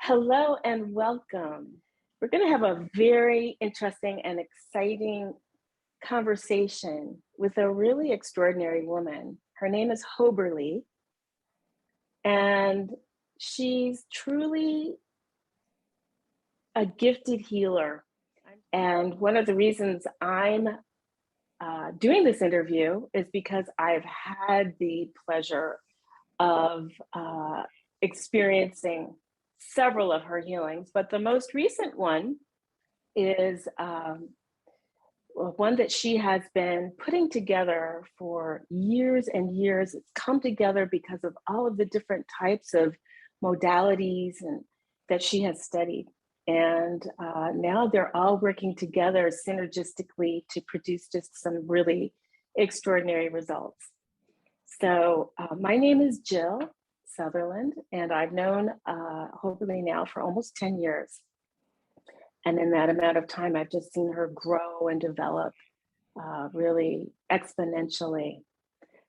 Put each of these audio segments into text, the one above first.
Hello and welcome. We're going to have a very interesting and exciting conversation with a really extraordinary woman. Her name is Hoberly, and she's truly a gifted healer. And one of the reasons I'm doing this interview is because I've had the pleasure of experiencing several of her healings, but the most recent one is one that she has been putting together for years and years. It's come together because of all of the different types of modalities and that she has studied. And now they're all working together synergistically to produce just some really extraordinary results. So my name is Jill Sutherland, and I've known Hoberly now for almost 10 years. And in that amount of time, I've just seen her grow and develop really exponentially.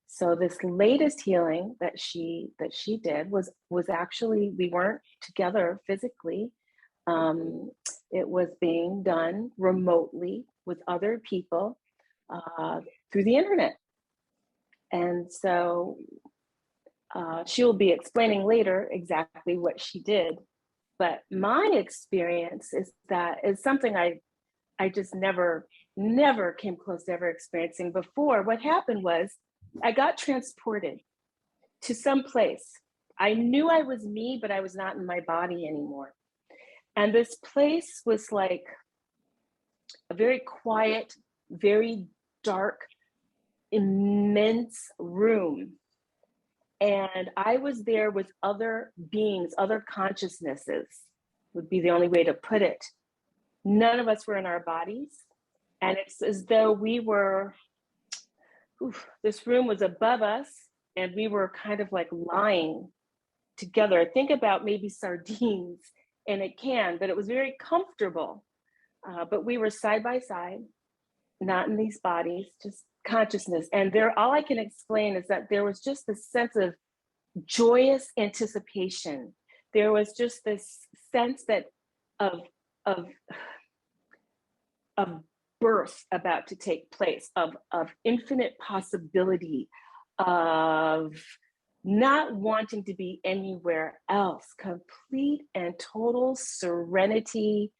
So this latest healing that she did was actually, we weren't together physically. It was being done remotely with other people through the internet. And so she will be explaining later exactly what she did. But my experience is that is something I just never came close to ever experiencing before. What happened was I got transported to some place. I knew I was me, but I was not in my body anymore. And this place was like a very quiet, very dark, immense room. And I was there with other beings, other consciousnesses, would be the only way to put it. None of us were in our bodies. And it's as though we were, this room was above us, and we were kind of like lying together. Think about maybe sardines in a can, but it was very comfortable. But we were side by side, not in these bodies, just consciousness. And there, all I can explain is that there was just this sense of joyous anticipation. There was just this sense that of of of birth about to take place, of infinite possibility, of not wanting to be anywhere else, complete and total serenity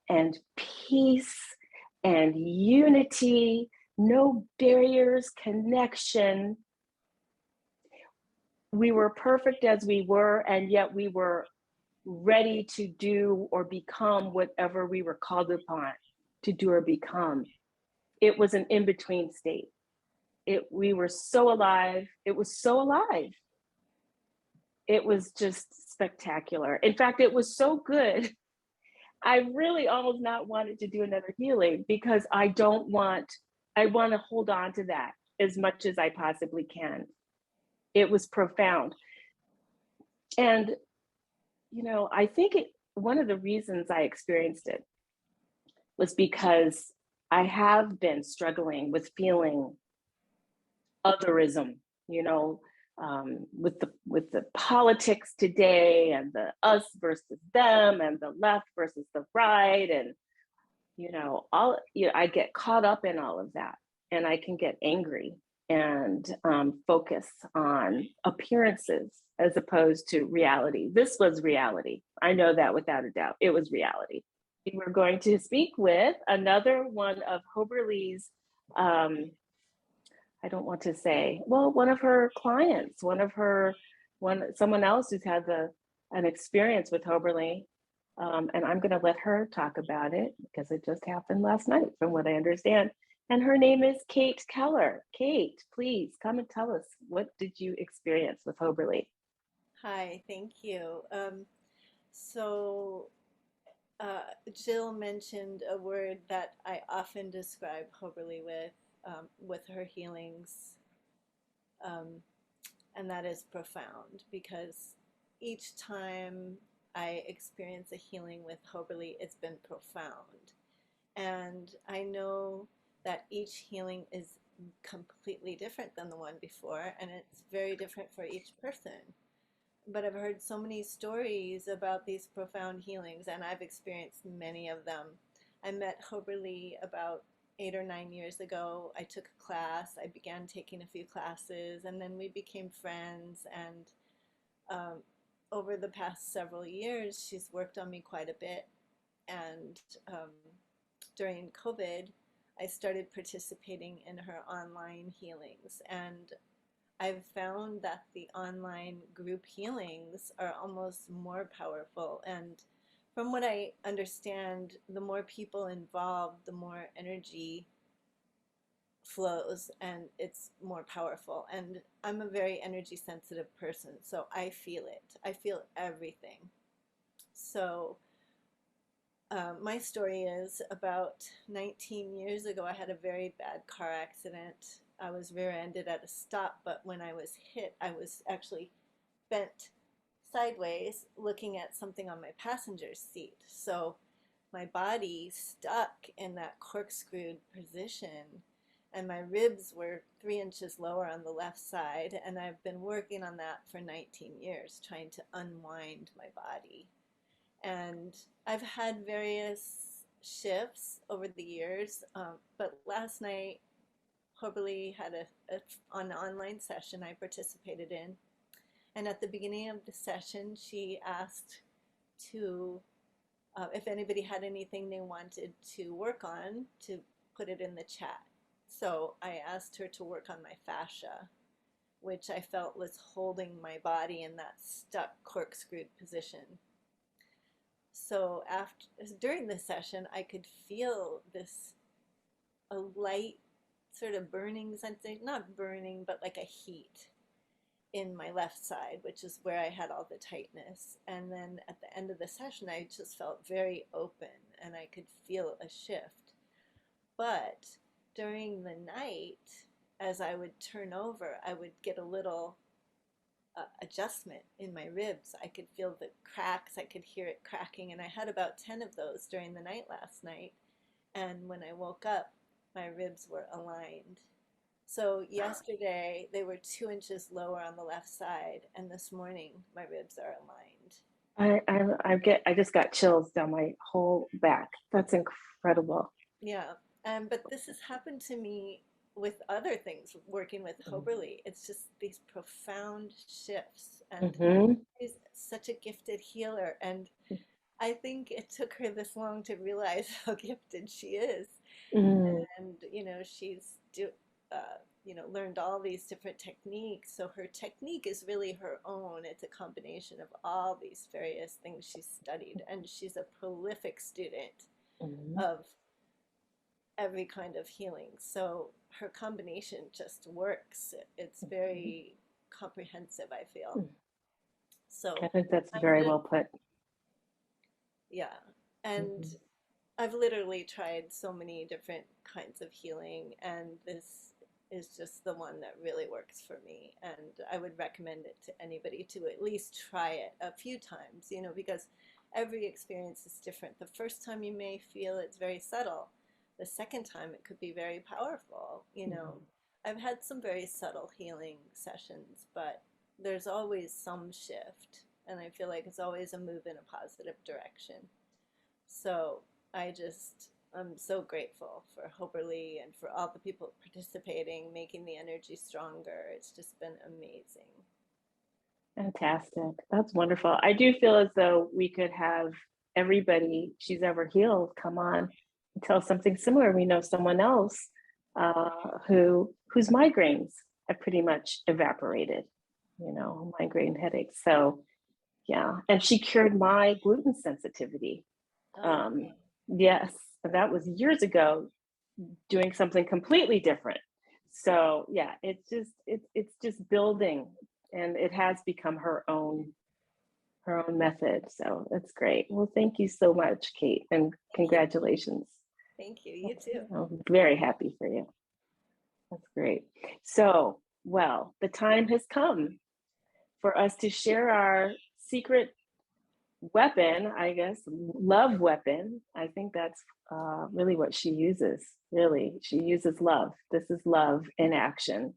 and peace and unity, no barriers, connection. We were perfect as we were, and yet we were ready to do or become whatever we were called upon to do or become. It was an in-between state. We were so alive. It was so alive. It was just spectacular. In fact, it was so good. I really almost not wanted to do another healing because I want to hold on to that as much as I possibly can. It was profound. And, I think one of the reasons I experienced it was because I have been struggling with feeling otherism, with the politics today and the us versus them and the left versus the right, and I get caught up in all of that, and I can get angry and focus on appearances as opposed to reality. This was reality. I know that without a doubt. It was reality. We're going to speak with another one of Hoberly's, I don't want to say, well, one of her clients, someone else who's had an experience with Hoberly. And I'm going to let her talk about it because it just happened last night, from what I understand. And her name is Kate Keller. Kate, please come and tell us, what did you experience with Hoberly? Hi, thank you. So, Jill mentioned a word that I often describe Hoberly with her healings, um, and that is profound, because each time I experience a healing with Hoberly, it's been profound. And I know that each healing is completely different than the one before, and it's very different for each person. but I've heard so many stories about these profound healings, and I've experienced many of them. I met Hoberly about 8 or 9 years ago. I took a class, I began taking a few classes, and then we became friends. And um, over the past several years, she's worked on me quite a bit. And during COVID, I started participating in her online healings. And I've found that the online group healings are almost more powerful. And from what I understand, the more people involved, the more energy flows and it's more powerful. And I'm a very energy sensitive person, so I feel it. I feel everything. So, my story is about 19 years ago, I had a very bad car accident. I was rear ended at a stop, but when I was hit, I was actually bent sideways looking at something on my passenger's seat. So my body stuck in that corkscrewed position, and my ribs were 3 inches lower on the left side. And I've been working on that for 19 years, trying to unwind my body. And I've had various shifts over the years, but last night, Hoberly had an online session I participated in. And at the beginning of the session, she asked to if anybody had anything they wanted to work on, to put it in the chat. So I asked her to work on my fascia, which I felt was holding my body in that stuck corkscrewed position. So after during the session, I could feel this a light sort of burning sensation, not burning, but like a heat in my left side, which is where I had all the tightness. And then at the end of the session, I just felt very open and I could feel a shift. But during the night, as I would turn over, I would get a little adjustment in my ribs. I could feel the cracks, I could hear it cracking. And I had about 10 of those during the night last night. And when I woke up, my ribs were aligned. So yesterday they were 2 inches lower on the left side, and this morning my ribs are aligned. I just got chills down my whole back. That's incredible. Yeah, but this has happened to me with other things, working with Hoberly. It's just these profound shifts, and Mm-hmm. she's such a gifted healer, and I think it took her this long to realize how gifted she is. Mm. And she's learned all these different techniques, so her technique is really her own. It's a combination of all these various things she's studied, and she's a prolific student Mm. of every kind of healing, so her combination just works. It's very comprehensive, I feel. I So think that's I'm very just, well put. yeah. And Mm-hmm. I've literally tried so many different kinds of healing, and this is just the one that really works for me. And I would recommend it to anybody to at least try it a few times, because every experience is different. The first time you may feel it's very subtle, the second time it could be very powerful. I've had some very subtle healing sessions, but there's always some shift, and I feel like it's always a move in a positive direction. So I'm so grateful for Hoberly and for all the people participating, making the energy stronger. It's just been amazing. Fantastic. That's wonderful. I do feel as though we could have everybody she's ever healed come on and tell something similar. We know someone else whose migraines have pretty much evaporated, migraine headaches. So yeah, and she cured my gluten sensitivity. Oh, Um, yes, that was years ago, doing something completely different. So yeah, it's just building, and it has become her own method. So that's great. Well, thank you so much, Kate, and thank you. congratulations. Thank you. You too. I'm very happy for you. That's great. So, well, the time has come for us to share our secret weapon, I guess, love weapon. I think that's really what she uses. Really, she uses love. This is love in action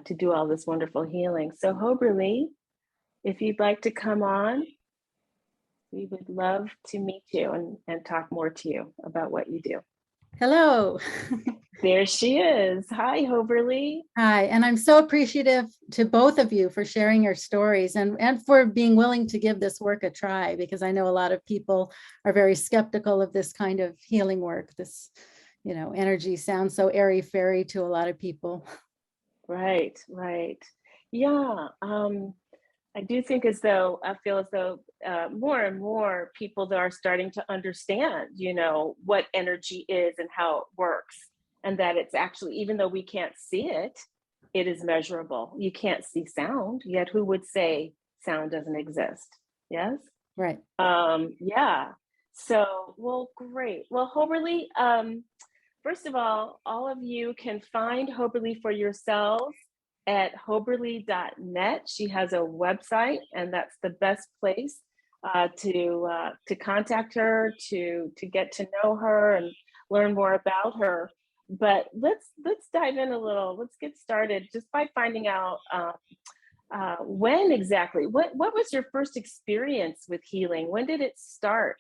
to do all this wonderful healing. So, Hoberly, If you'd like to come on, we would love to meet you and talk more to you about what you do. Hello. There she is. Hi, Hoberly. Hi, and I'm so appreciative to both of you for sharing your stories and for being willing to give this work a try, because I know a lot of people are very skeptical of this kind of healing work. This, energy sounds so airy-fairy to a lot of people. Right, right. Yeah, I do think I feel as though more and more people are starting to understand, what energy is and how it works. And that it's actually, even though we can't see it, it is measurable. You can't see sound, yet who would say sound doesn't exist? Yes? Right. Yeah. So, well, great. Well, Hoberly, first of all of you can find Hoberly for yourselves at hoberly.net. She has a website, and that's the best place to contact her, to get to know her and learn more about her. But let's dive in a little. Let's get started just by finding out when exactly. What was your first experience with healing? When did it start?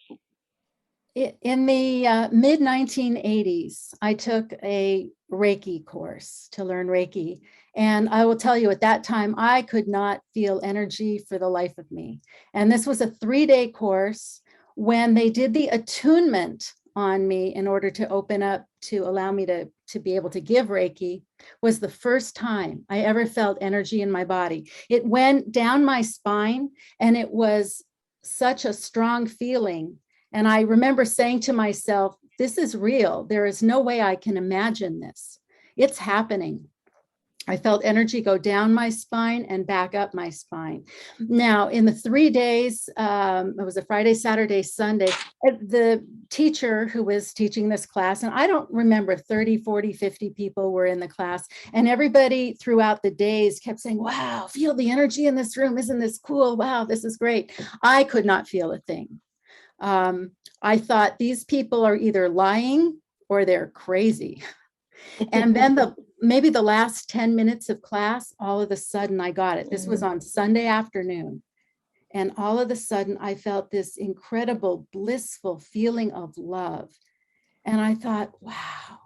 In the mid 1980s, I took a Reiki course to learn Reiki. And I will tell you, at that time, I could not feel energy for the life of me. And this was a 3-day course. When they did the attunement on me in order to open up to allow me to be able to give Reiki, was the first time I ever felt energy in my body. It went down my spine, and it was such a strong feeling. And I remember saying to myself, this is real. There is no way I can imagine this. It's happening. I felt energy go down my spine and back up my spine. Now, in the 3 days, it was a Friday, Saturday, Sunday, the teacher who was teaching this class, and I don't remember, 30, 40, 50 people were in the class, and everybody throughout the days kept saying, wow, feel the energy in this room. Isn't this cool? Wow, this is great. I could not feel a thing. I thought these people are either lying or they're crazy. And then maybe the last 10 minutes of class, all of a sudden I got it. This was on Sunday afternoon. And all of a sudden I felt this incredible, blissful feeling of love. And I thought, wow,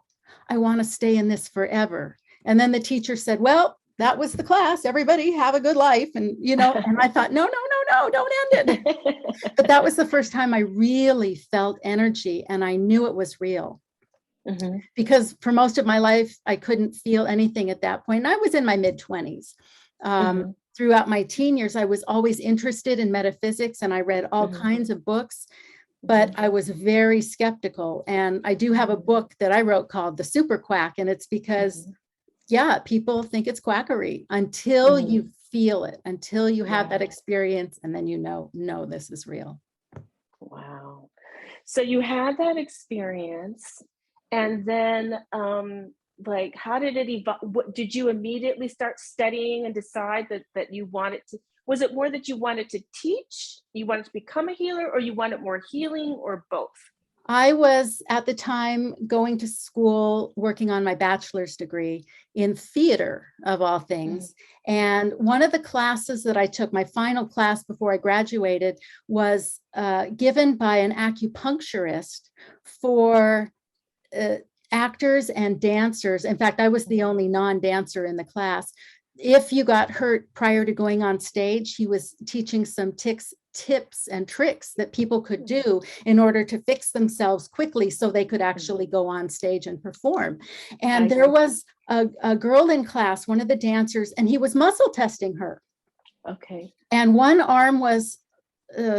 I want to stay in this forever. And then the teacher said, well, that was the class. Everybody have a good life. And, and I thought, no, don't end it. But that was the first time I really felt energy, and I knew it was real. Mm-hmm. Because for most of my life, I couldn't feel anything at that point. And I was in my mid-20s. Throughout my teen years, I was always interested in metaphysics, and I read all kinds of books, but I was very skeptical. And I do have a book that I wrote called The Super Quack, and it's because people think it's quackery until you feel it, until you have that experience, and then no, this is real. Wow. So you had that experience, and then how did it evolve? Did you immediately start studying and decide that you wanted to? Was it more that you wanted to teach, you wanted to become a healer, or you wanted more healing, or both? I was at the time going to school, working on my bachelor's degree in theater, of all things. And one of the classes that I took, my final class before I graduated, was given by an acupuncturist for actors and dancers. In fact, I was the only non-dancer in the class. If you got hurt prior to going on stage, he was teaching some tips and tricks that people could do in order to fix themselves quickly so they could actually go on stage and perform. And there was a girl in class, one of the dancers, and he was muscle testing her. Okay. And one arm was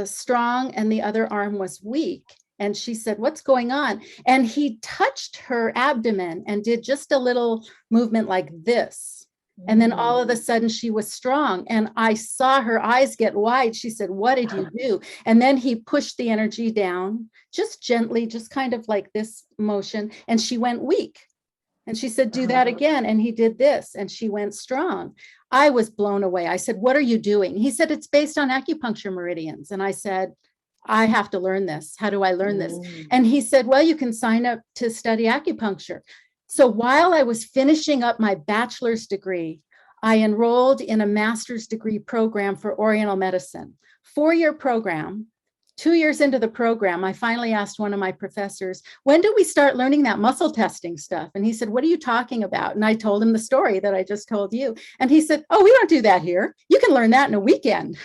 strong and the other arm was weak. And she said, what's going on? And he touched her abdomen and did just a little movement like this. And then all of a sudden she was strong, and I saw her eyes get wide. She said, what did you do? And then he pushed the energy down just gently, just kind of like this motion. And she went weak. And she said, do that again. And he did this, and she went strong. I was blown away. I said, what are you doing? He said, it's based on acupuncture meridians. And I said, I have to learn this. How do I learn this? And he said, well, you can sign up to study acupuncture. So while I was finishing up my bachelor's degree, I enrolled in a master's degree program for Oriental medicine, 4-year program. 2 years into the program, I finally asked one of my professors, when do we start learning that muscle testing stuff? And he said, what are you talking about? And I told him the story that I just told you. And he said, oh, we don't do that here. You can learn that in a weekend.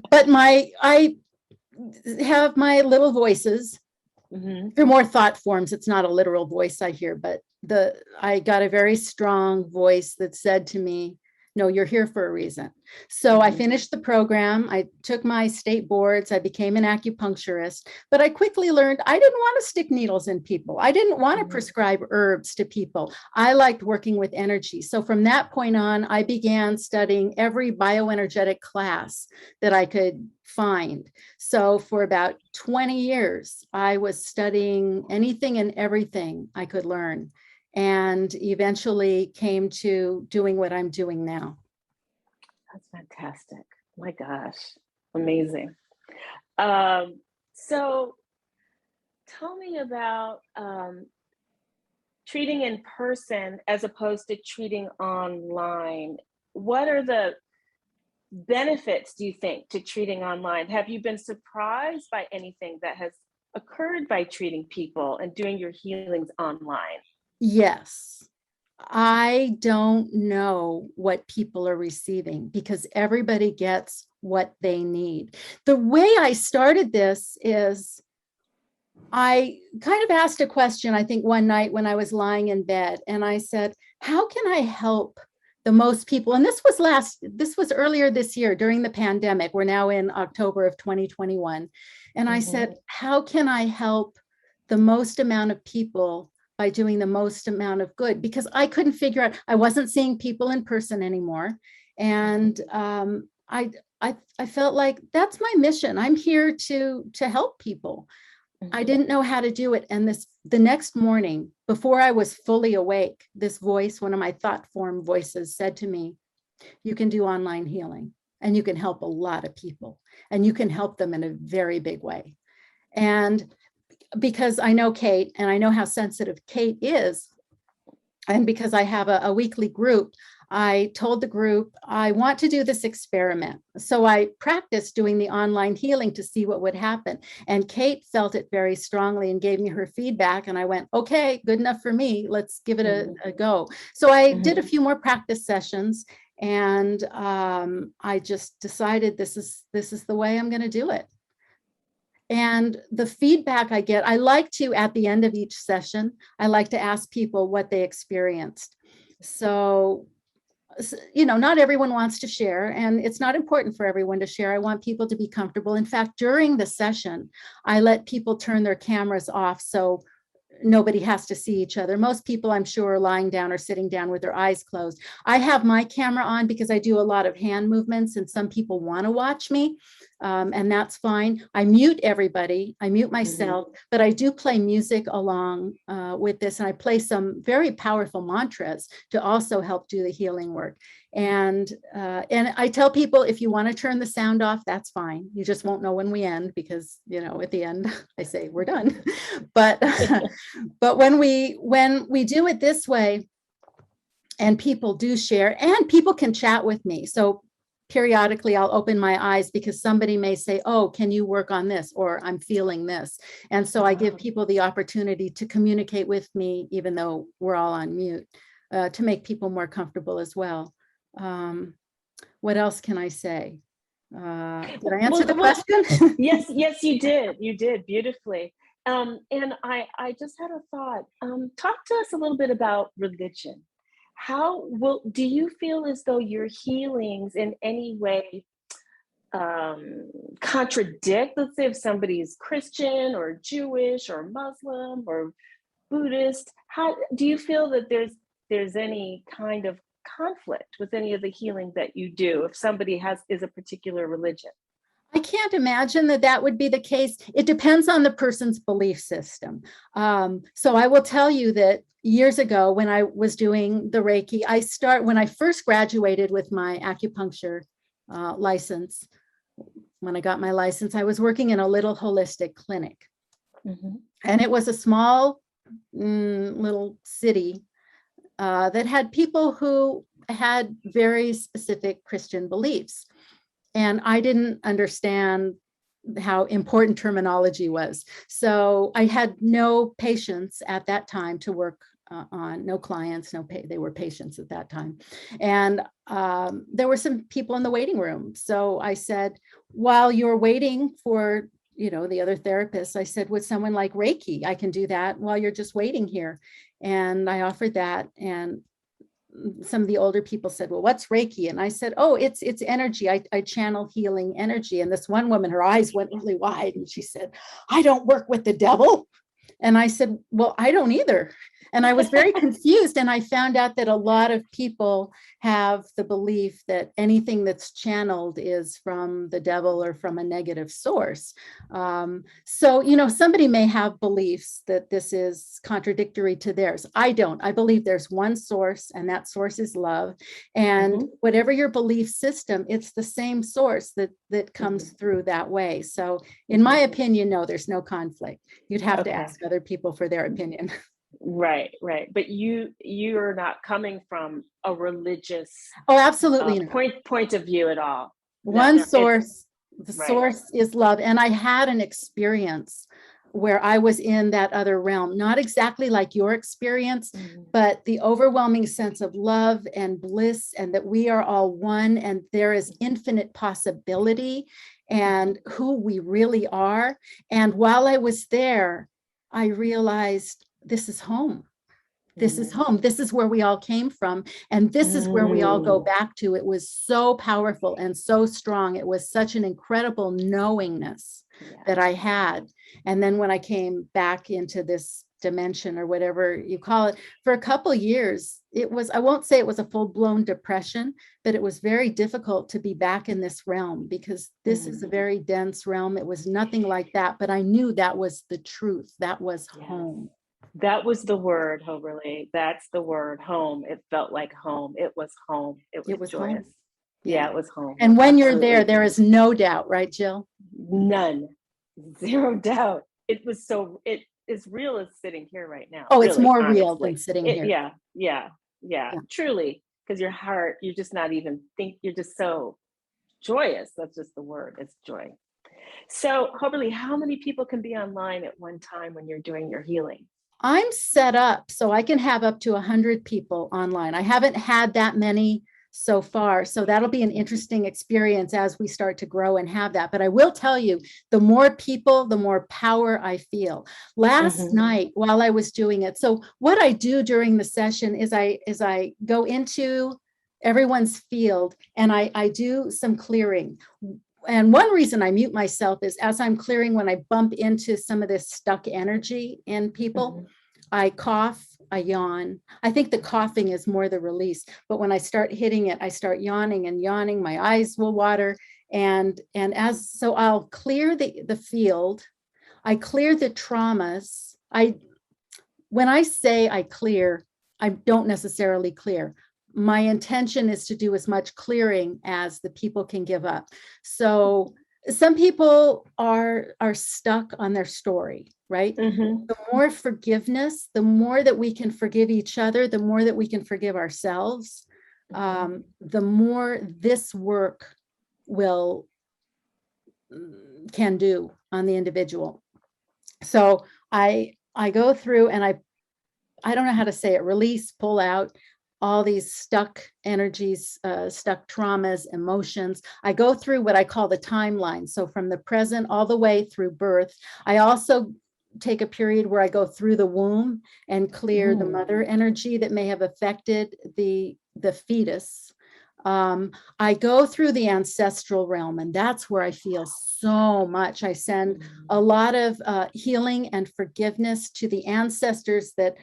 But I have my little voices. They're more thought forms. It's not a literal voice I hear, but I got a very strong voice that said to me, no, you're here for a reason. So I finished the program. I took my state boards. I became an acupuncturist, but I quickly learned I didn't want to stick needles in people. I didn't want to prescribe herbs to people. I liked working with energy. So from that point on, I began studying every bioenergetic class that I could find. So for about 20 years, I was studying anything and everything I could learn, and eventually came to doing what I'm doing now. That's fantastic. My gosh, amazing. So tell me about treating in person as opposed to treating online. What are the benefits, do you think, to treating online? Have you been surprised by anything that has occurred by treating people and doing your healings online? Yes. I don't know what people are receiving because everybody gets what they need. The way I started this is I kind of asked a question, I think one night when I was lying in bed, and I said, how can I help the most people? And this was earlier this year during the pandemic. We're now in October of 2021. And I said, how can I help the most amount of people by doing the most amount of good? Because I couldn't figure out, I wasn't seeing people in person anymore. And I felt like that's my mission. I'm here to help people. I didn't know how to do it. And the next morning, before I was fully awake, this voice, one of my thought form voices, said to me, you can do online healing and you can help a lot of people and you can help them in a very big way. And because I know Kate and I know how sensitive Kate is, and because I have a weekly group, I told the group, I want to do this experiment. So I practiced doing the online healing to see what would happen. And Kate felt it very strongly and gave me her feedback. And I went, okay, good enough for me. Let's give it a go. So I did a few more practice sessions, and I just decided this is the way I'm going to do it. And the feedback I get, I like to, at the end of each session, I like to ask people what they experienced. So, not everyone wants to share, and it's not important for everyone to share. I want people to be comfortable. In fact, during the session, I let people turn their cameras off so nobody has to see each other. Most people, I'm sure, are lying down or sitting down with their eyes closed. I have my camera on because I do a lot of hand movements and some people want to watch me, and that's fine. I mute everybody. I mute myself, but I do play music along with this, and I play some very powerful mantras to also help do the healing work. And I tell people, if you want to turn the sound off, that's fine. You just won't know when we end because, at the end I say we're done. But when we do it this way, and people do share, and people can chat with me. So periodically I'll open my eyes because somebody may say, oh, can you work on this? Or I'm feeling this. And so I give people the opportunity to communicate with me, even though we're all on mute, to make people more comfortable as well. What else can I say? Did I answer the question? Yes, you did. You did beautifully. And I just had a thought. Talk to us a little bit about religion. Do you feel as though your healings in any way contradict, let's say if somebody is Christian or Jewish or Muslim or Buddhist, how do you feel that there's any kind of conflict with any of the healing that you do if somebody is a particular religion? I can't imagine that would be the case. It depends on the person's belief system. So I will tell you that years ago when I was doing the Reiki, when I first graduated with my acupuncture license, when I got my license, I was working in a little holistic clinic. And it was a small little city that had people who had very specific Christian beliefs. And I didn't understand how important terminology was. So I had no patience at that time to work on, no clients, they were patients at that time. And there were some people in the waiting room. So I said, while you're waiting for, the other therapist, I said, would someone like Reiki? I can do that while you're just waiting here. And I offered that. And some of the older people said, well, what's Reiki? And I said, oh, it's energy. I channel healing energy. And this one woman, her eyes went really wide and she said, I don't work with the devil. And I said, well, I don't either. And I was very confused. And I found out that a lot of people have the belief that anything that's channeled is from the devil or from a negative source. So, somebody may have beliefs that this is contradictory to theirs. I don't. I believe there's one source, and that source is love. And whatever your belief system, it's the same source that comes through that way. So in my opinion, no, there's no conflict. You'd have to ask other people for their opinion. Right. But you're not coming from a religious Oh, absolutely not. point of view at all. One source, the source is love. And I had an experience where I was in that other realm, not exactly like your experience, but the overwhelming sense of love and bliss, and that we are all one, and there is infinite possibility and who we really are. And while I was there, I realized this is home. This is home. This is where we all came from. And this is where we all go back to. It was so powerful and so strong. It was such an incredible knowingness that I had. And then when I came back into this dimension, or whatever you call it, for a couple of years, I won't say it was a full-blown depression, but it was very difficult to be back in this realm, because this is a very dense realm. It was nothing like that, but I knew that was the truth. That was home. That was the word, Hoberly. That's the word, home. It felt like home. It was home. It was joyous. Home. Yeah, it was home. And when you're there is no doubt, right, Jill? None. Zero doubt. It was it is real as sitting here right now. Oh, it's more real than sitting here. Yeah. Truly. Because your heart, you're just not even you're just so joyous. That's just the word. It's joy. So, Hoberly, how many people can be online at one time when you're doing your healing? I'm set up so I can have up to 100 people online. I haven't had that many so far, so that'll be an interesting experience as we start to grow and have that. But I will tell you, the more people, the more power I feel. Last night while I was doing it, so what I do during the session is I go into everyone's field and I do some clearing. And one reason I mute myself is as I'm clearing, when I bump into some of this stuck energy in people, I cough, I yawn. I think the coughing is more the release, but when I start hitting it, I start yawning and yawning. My eyes will water. So I'll clear the field. I clear the traumas. When I say I clear, I don't necessarily clear. My intention is to do as much clearing as the people can give up. So some people are stuck on their story, right? The more forgiveness, the more that we can forgive each other, the more that we can forgive ourselves, the more this work can do on the individual. So I go through and I don't know how to say it, release, pull out all these stuck energies, stuck traumas, emotions. I go through what I call the timeline. So from the present all the way through birth. I also take a period where I go through the womb and clear the mother energy that may have affected the fetus. I go through the ancestral realm, and that's where I feel so much. I send a lot of healing and forgiveness to the ancestors that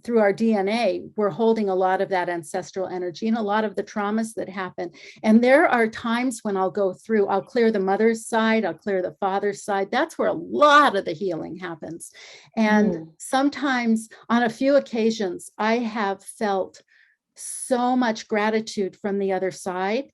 through our DNA, we're holding a lot of that ancestral energy and a lot of the traumas that happen. And there are times when I'll clear the mother's side, I'll clear the father's side. That's where a lot of the healing happens. And sometimes on a few occasions, I have felt so much gratitude from the other side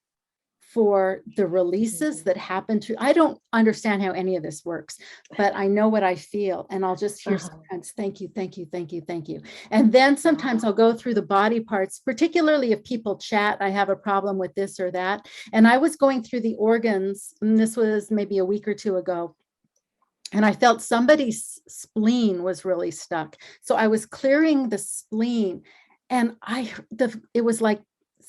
for the releases that happen to, I don't understand how any of this works, but I know what I feel. And I'll just hear sometimes, thank you, thank you, thank you, thank you. And then sometimes I'll go through the body parts, particularly if people chat, I have a problem with this or that. And I was going through the organs, and this was maybe a week or two ago, and I felt somebody's spleen was really stuck. So I was clearing the spleen, and it was like,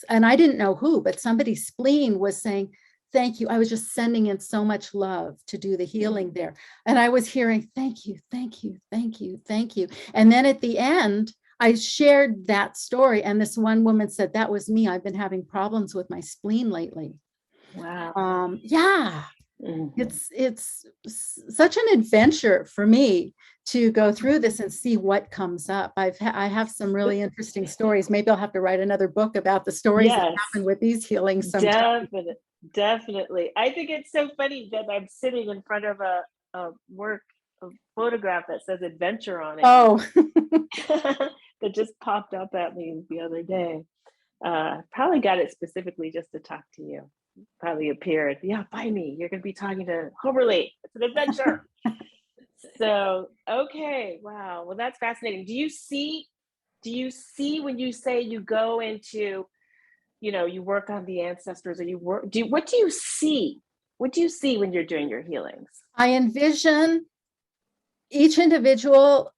and I didn't know who, but somebody's spleen was saying, thank you. I was just sending in so much love to do the healing there. And I was hearing, thank you, thank you, thank you, thank you. And then at the end, I shared that story. And this one woman said, that was me. I've been having problems with my spleen lately. Wow. Yeah. It's such an adventure for me to go through this and see what comes up. I have some really interesting stories. Maybe I'll have to write another book about the stories that happen with these healings sometimes. Definitely. I think it's so funny that I'm sitting in front of a photograph that says adventure on it. Oh, that just popped up at me the other day. Probably got it specifically just to talk to you. Probably appeared, yeah, buy me. You're going to be talking to Hoberly. It's an adventure. So, okay, wow. Well, that's fascinating. Do you see when you say you go into, you work on the ancestors, or what do you see? What do you see when you're doing your healings? I envision each individual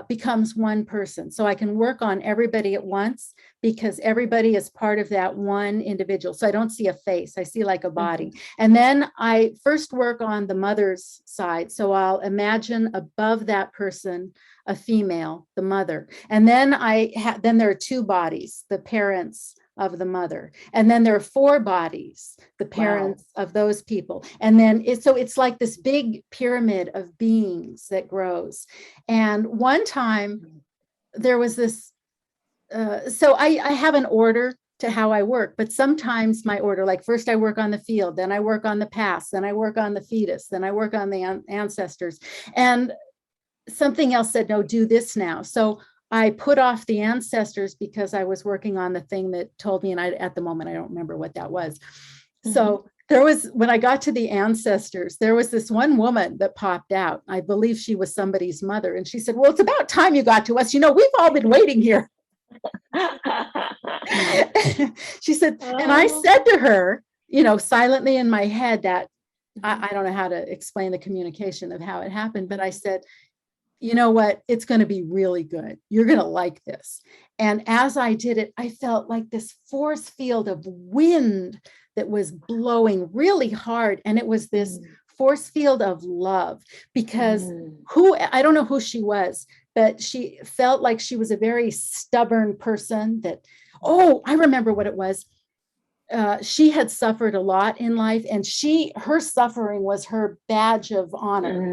becomes one person. So I can work on everybody at once because everybody is part of that one individual. So I don't see a face, I see like a body. And then I first work on the mother's side. So I'll imagine above that person, a female, the mother. And then then there are two bodies, the parents of the mother. And then there are four bodies, the parents of those people. And then it's like this big pyramid of beings that grows. And one time there was this, so I have an order to how I work, but sometimes my order, like first I work on the field, then I work on the past, then I work on the fetus, then I work on the ancestors. And something else said, no, do this now. So I put off the ancestors because I was working on the thing that told me, and at the moment, I don't remember what that was. So when I got to the ancestors, there was this one woman that popped out. I believe she was somebody's mother. And she said, well, it's about time you got to us. We've all been waiting here. She said, and I said to her, silently in my head that I don't know how to explain the communication of how it happened, but I said, you know what, it's going to be really good. You're going to like this. And as I did it, I felt like this force field of wind that was blowing really hard. And it was this force field of love, because I don't know who she was, but she felt like she was a very stubborn person that, I remember what it was. She had suffered a lot in life, and her suffering was her badge of honor,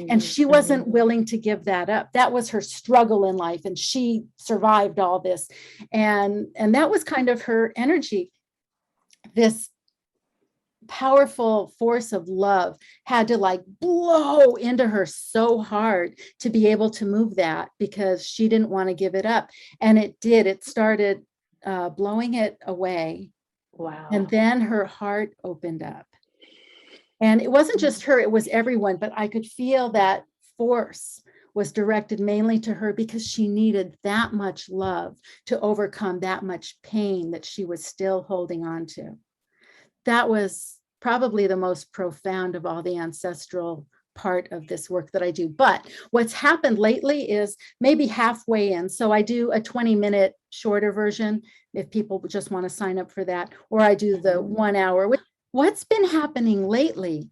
and she wasn't willing to give that up. That was her struggle in life, and she survived all this. And that was kind of her energy. This powerful force of love had to like blow into her so hard to be able to move that, because she didn't want to give it up. And it did. It started blowing it away. Wow. And then her heart opened up. And it wasn't just her, it was everyone, but I could feel that force was directed mainly to her, because she needed that much love to overcome that much pain that she was still holding on to. That was probably the most profound of all the ancestral part of this work that I do. But what's happened lately is maybe halfway in. So I do a 20-minute shorter version if people just want to sign up for that, or I do the 1 hour. What's been happening lately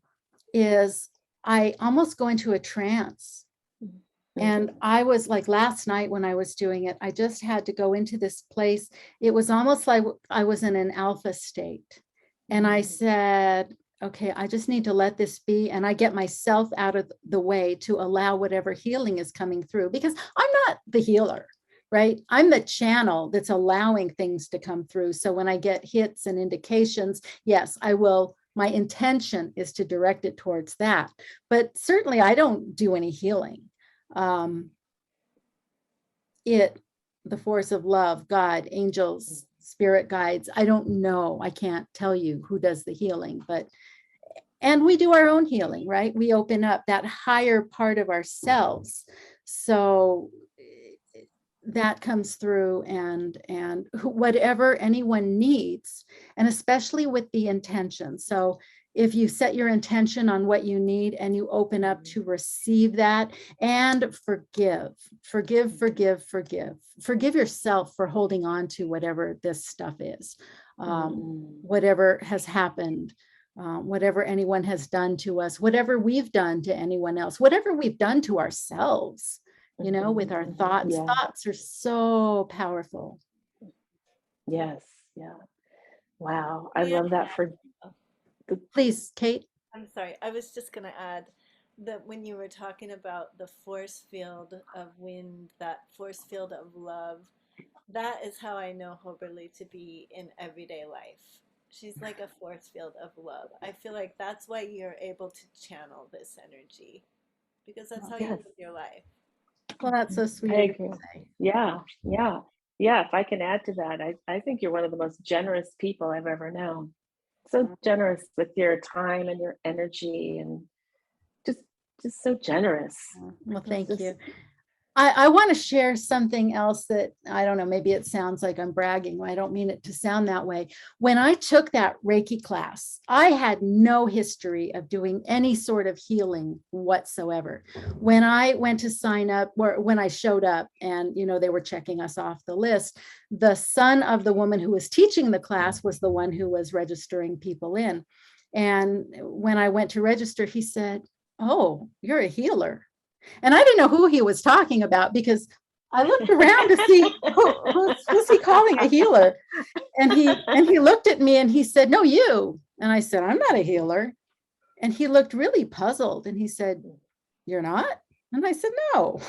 is I almost go into a trance. And I was like, last night when I was doing it, I just had to go into this place. It was almost like I was in an alpha state. And I said, okay, I just need to let this be. And I get myself out of the way to allow whatever healing is coming through, because I'm not the healer, right? I'm the channel that's allowing things to come through. So when I get hits and indications, yes, I will. My intention is to direct it towards that. But certainly I don't do any healing. The force of love, God, angels, spirit guides. I don't know. I can't tell you who does the healing, and we do our own healing, right? We open up that higher part of ourselves. So that comes through, and whatever anyone needs, and especially with the intention. So if you set your intention on what you need and you open up to receive that, and forgive yourself for holding on to whatever this stuff is, whatever has happened, whatever anyone has done to us, whatever we've done to anyone else, whatever we've done to ourselves, with our thoughts. Yeah. Thoughts are so powerful. Yes. Yeah. Wow. I Yeah. love that for Please, Kate. I'm sorry. I was just going to add that when you were talking about the force field of wind, that force field of love, that is how I know Hoberly to be in everyday life. She's like a force field of love. I feel like that's why you're able to channel this energy, because that's how you yes. live your life. Well, that's so sweet I of you agree. to say. Yeah. Yeah. Yeah. If I can add to that, I think you're one of the most generous people I've ever known. So generous with your time and your energy, and just just so generous. Well, thank Just you. I want to share something else that, I don't know, maybe it sounds like I'm bragging. I don't mean it to sound that way. When I took that Reiki class, I had no history of doing any sort of healing whatsoever. When I went to sign up, or when I showed up and, they were checking us off the list, the son of the woman who was teaching the class was the one who was registering people in. And when I went to register, he said, "Oh, you're a healer." And I didn't know who he was talking about, because I looked around to see who's he calling a healer. And he looked at me and he said, "No, you." And I said, "I'm not a healer." And he looked really puzzled and he said, "You're not?" And I said, "No."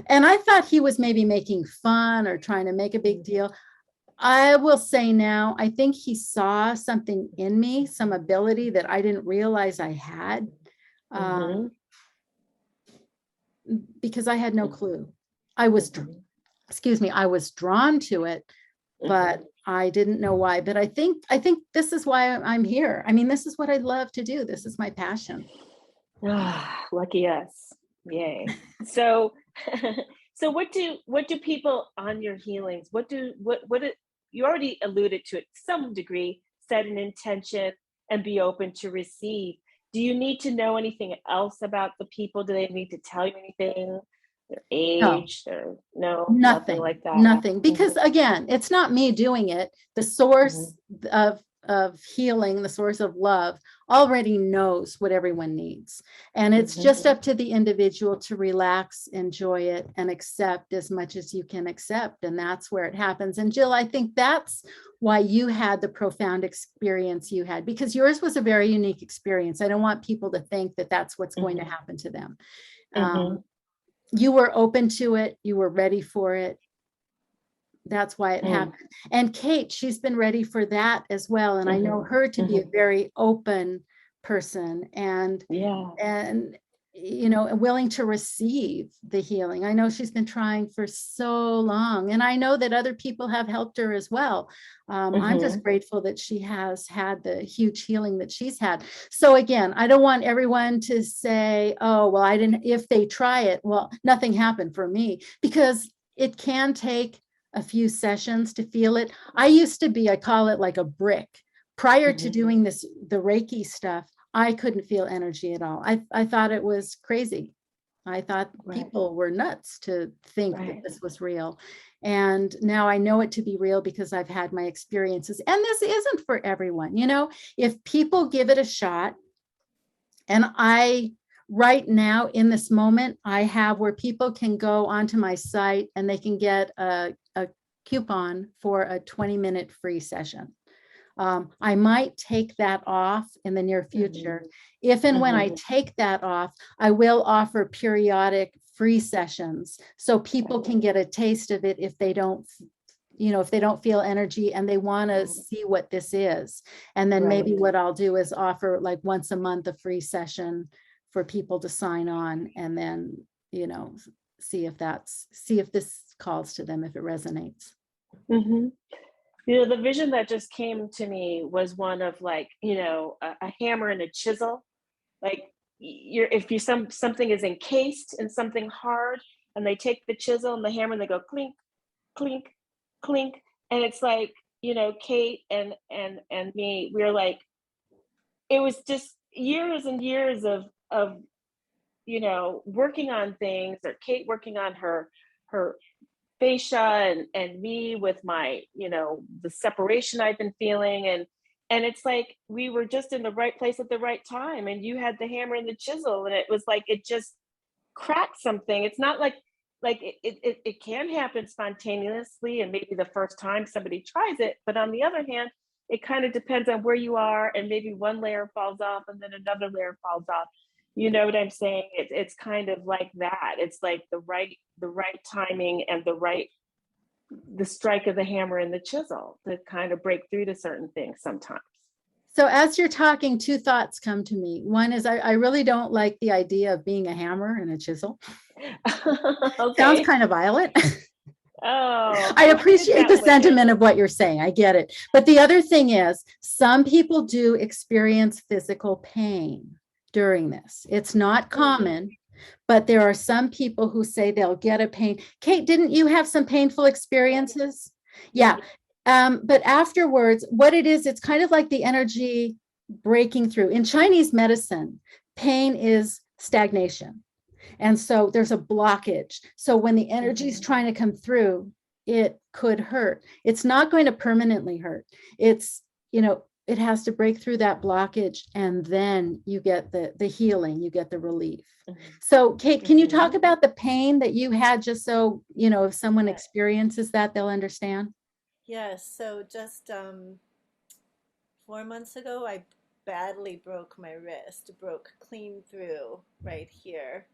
And I thought he was maybe making fun or trying to make a big deal. I will say now, I think he saw something in me, some ability that I didn't realize I had. Because I had no clue. I was, I was drawn to it, but I didn't know why. But I think this is why I'm here. I mean, this is what I love to do. This is my passion. Lucky us. Yay. So so what do people on your healings, what you already alluded to it to some degree, set an intention and be open to receive. Do you need to know anything else about the people? Do they need to tell you anything? Their age, nothing like that. Nothing. Because again, it's not me doing it. The source of healing, the source of love, already knows what everyone needs. And it's just up to the individual to relax, enjoy it, and accept as much as you can accept. And that's where it happens. And Jill, I think that's why you had the profound experience you had, because yours was a very unique experience. I don't want people to think that that's what's going to happen to them. You were open to it. You were ready for it. That's why it happened. And Kate, she's been ready for that as well. And I know her to be a very open person and willing to receive the healing. I know she's been trying for so long, and I know that other people have helped her as well. I'm just grateful that she has had the huge healing that she's had. So again, I don't want everyone to say, "Oh, well, I didn't," if they try it, well, nothing happened for me, because it can take a few sessions to feel it. I call it like a brick. Prior to doing the Reiki stuff, I couldn't feel energy at all. I thought it was crazy. I thought people were nuts to think that this was real. And now I know it to be real because I've had my experiences. And this isn't for everyone. If people give it a shot, and right now in this moment, I have where people can go onto my site and they can get a coupon for a 20-minute free session. I might take that off in the near future. If and when I take that off, I will offer periodic free sessions so people can get a taste of it if they don't feel energy and they want to see what this is. And then maybe what I'll do is offer like once a month a free session for people to sign on, and then see if this calls to them, if it resonates. Mm-hmm. The vision that just came to me was one of like, a hammer and a chisel. Like if you something is encased in something hard, and they take the chisel and the hammer and they go clink, clink, clink, and it's like, Kate and me, we're like, it was just years and years of working on things, or Kate working on her fascia, and me with my, the separation I've been feeling, and it's like we were just in the right place at the right time, and you had the hammer and the chisel, and it was like it just cracked something. It's not like it can happen spontaneously and maybe the first time somebody tries it, but on the other hand, it kind of depends on where you are, and maybe one layer falls off and then another layer falls off. You know what I'm saying? It's kind of like that. It's like the right timing, and the strike of the hammer and the chisel to kind of break through to certain things sometimes. So as you're talking, two thoughts come to me. One is I really don't like the idea of being a hammer and a chisel. Okay. Sounds kind of violent. Oh, I appreciate the way. sentiment of what you're saying. I get it. But the other thing is, some people do experience physical pain during this. It's not common, but there are some people who say they'll get a pain. Kate, didn't you have some painful experiences? Yeah. But afterwards, what it is, it's kind of like the energy breaking through. In Chinese medicine, pain is stagnation. And so there's a blockage. So when the energy is trying to come through, it could hurt. It's not going to permanently hurt. It's, it has to break through that blockage, and then you get the healing, you get the relief. So Kate, can you talk about the pain that you had, just so, if someone experiences that, they'll understand? Yes. So just 4 months ago, I badly broke my wrist, broke clean through right here.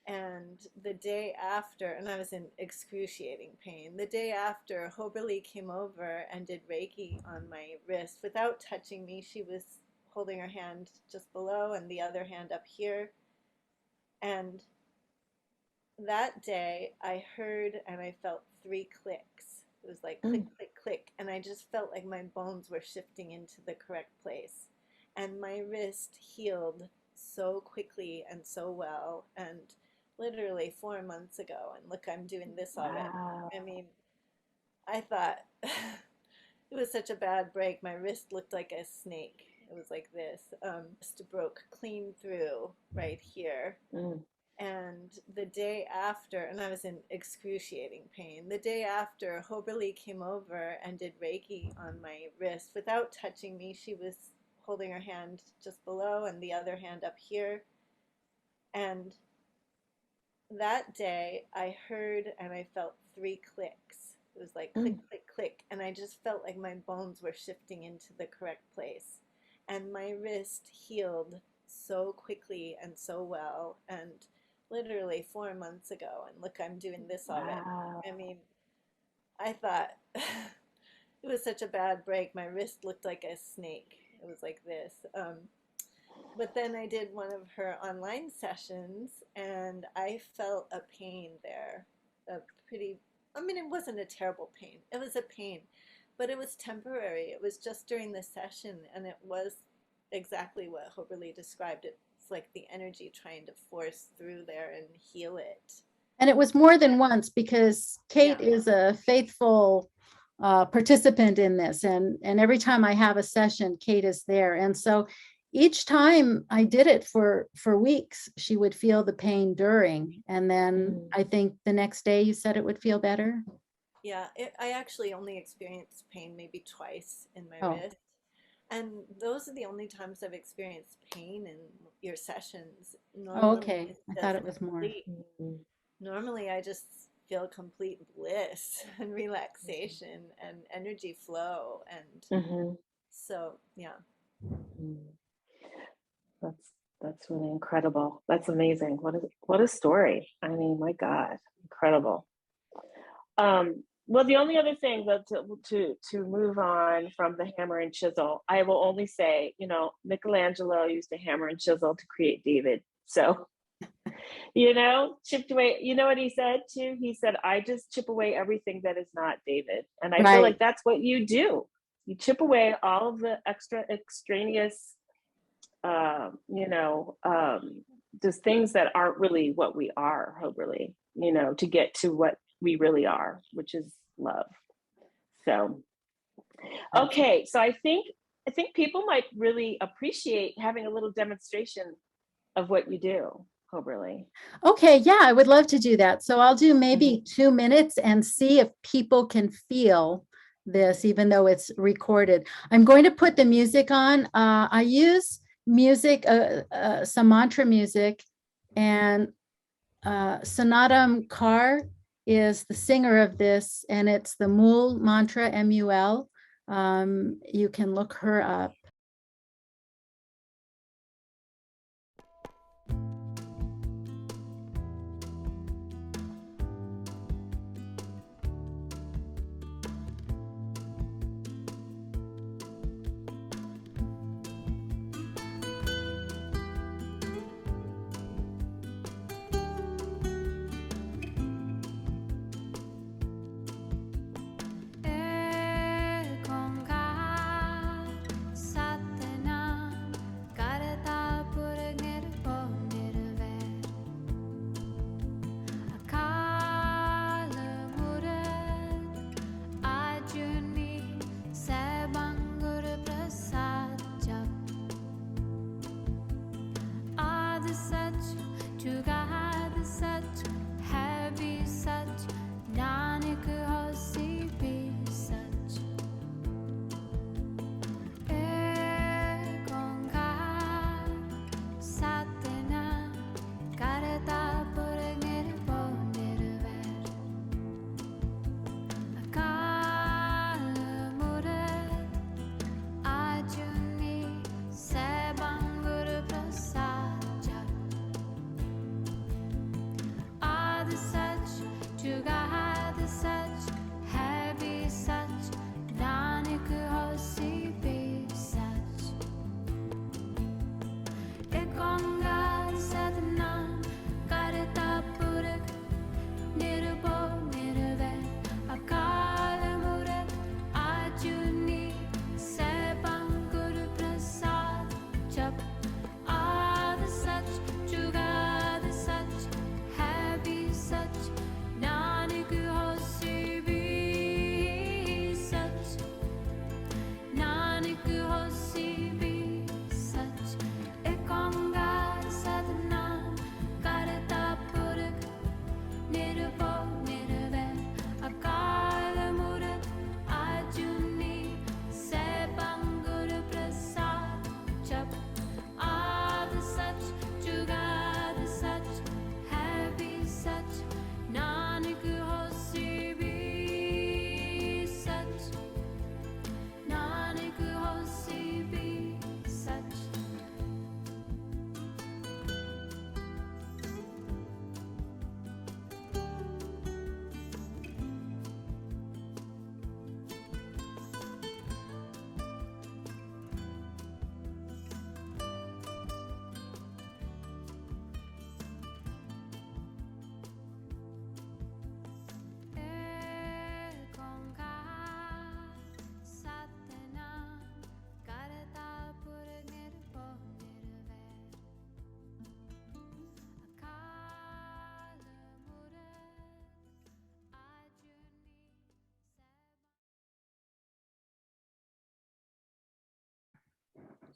And the day after, and I was in excruciating pain, the day after, Hoberly came over and did Reiki on my wrist without touching me. She was holding her hand just below and the other hand up here. And that day, I heard and I felt 3 clicks. It was like click, click, click. And I just felt like my bones were shifting into the correct place. And my wrist healed so quickly and so well. And literally 4 months ago. And look, I'm doing this already. Wow. I mean, I thought it was such a bad break. My wrist looked like a snake. It was like this. Just broke clean through right here. And the day after, and I was in excruciating pain, the day after, Hoberly came over and did Reiki on my wrist without touching me. She was holding her hand just below and the other hand up here. And that day, I heard and I felt 3 clicks. It was like click, click, click. And I just felt like my bones were shifting into the correct place. And my wrist healed so quickly and so well. And literally 4 months ago, and look, I'm doing this already. Wow. I mean, I thought it was such a bad break. My wrist looked like a snake. It was like this. But then I did one of her online sessions, and I felt a pain there. It wasn't a terrible pain. It was a pain, but it was temporary. It was just during the session, and it was exactly what Hoberly described. It's like the energy trying to force through there and heal it. And it was more than once, because Kate is a faithful participant in this. And every time I have a session, Kate is there. And so each time I did it for weeks, she would feel the pain during. And then I think the next day you said it would feel better. Yeah, I actually only experienced pain maybe twice in my wrist. And those are the only times I've experienced pain in your sessions. Normally, okay. I thought it was more. Normally, I just feel complete bliss and relaxation and energy flow. And so, yeah. That's really incredible. That's amazing. What a story. I mean, my God, incredible. Well, the only other thing that to move on from the hammer and chisel, I will only say, Michelangelo used a hammer and chisel to create David. So You know, chipped away. You know what he said too? He said, I just chip away everything that is not David. And I feel Right. like that's what you do. You chip away all of the extraneous, you know, just things that aren't really what we are, really, you know, to get to what we really are, which is love. So, okay. So I think people might really appreciate having a little demonstration of what you do, Hoberly. Okay, yeah, I would love to do that. So I'll do Mm-hmm. maybe 2 minutes and see if people can feel this, even though it's recorded. I'm going to put the music on. I use music, some mantra music, and Sanatam Kaur is the singer of this, and it's the Mul mantra, MUL. You can look her up.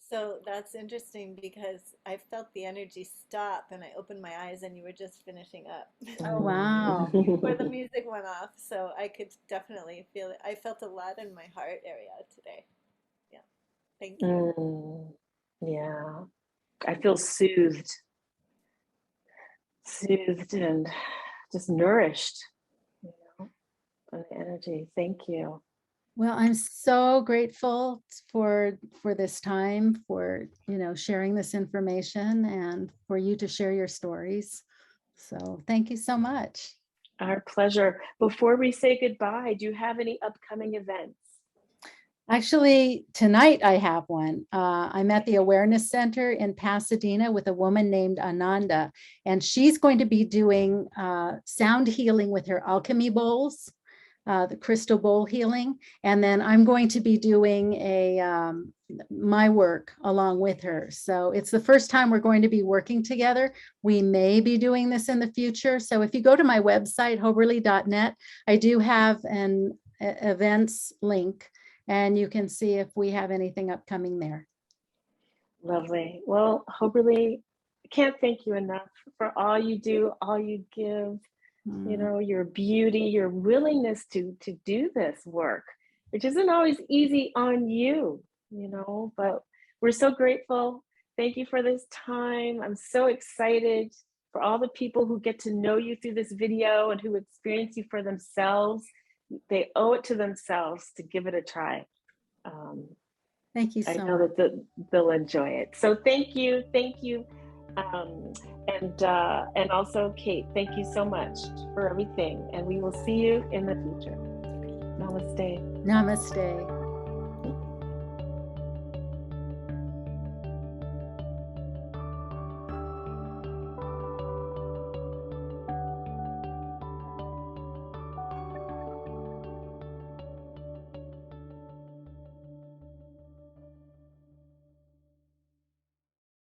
So that's interesting because I felt the energy stop and I opened my eyes and you were just finishing up Oh, wow. where the music went off. So I could definitely feel it. I felt a lot in my heart area today. Yeah. Thank you. Mm, yeah. I feel soothed and just nourished, you know, by the energy. Thank you. Well, I'm so grateful for this time, for, you know, sharing this information and for you to share your stories. So thank you so much. Our pleasure. Before we say goodbye, do you have any upcoming events? Actually, tonight I have one. I'm at the Awareness Center in Pasadena with a woman named Ananda, and she's going to be doing sound healing with her alchemy bowls, the crystal bowl healing. And then I'm going to be doing my work along with her. So it's the first time we're going to be working together. We may be doing this in the future. So if you go to my website, hoberly.net, I do have an events link, and you can see if we have anything upcoming there. Lovely. Well, Hoberly, I can't thank you enough for all you do, all you give, you know, your beauty, your willingness to do this work, which isn't always easy on you, you know, but we're so grateful. Thank you for this time. I'm so excited for all the people who get to know you through this video and who experience you for themselves. They owe it to themselves to give it a try. Thank you so I know much. that they'll enjoy it. So thank you. And also Kate, thank you so much for everything. And we will see you in the future. Namaste. Namaste.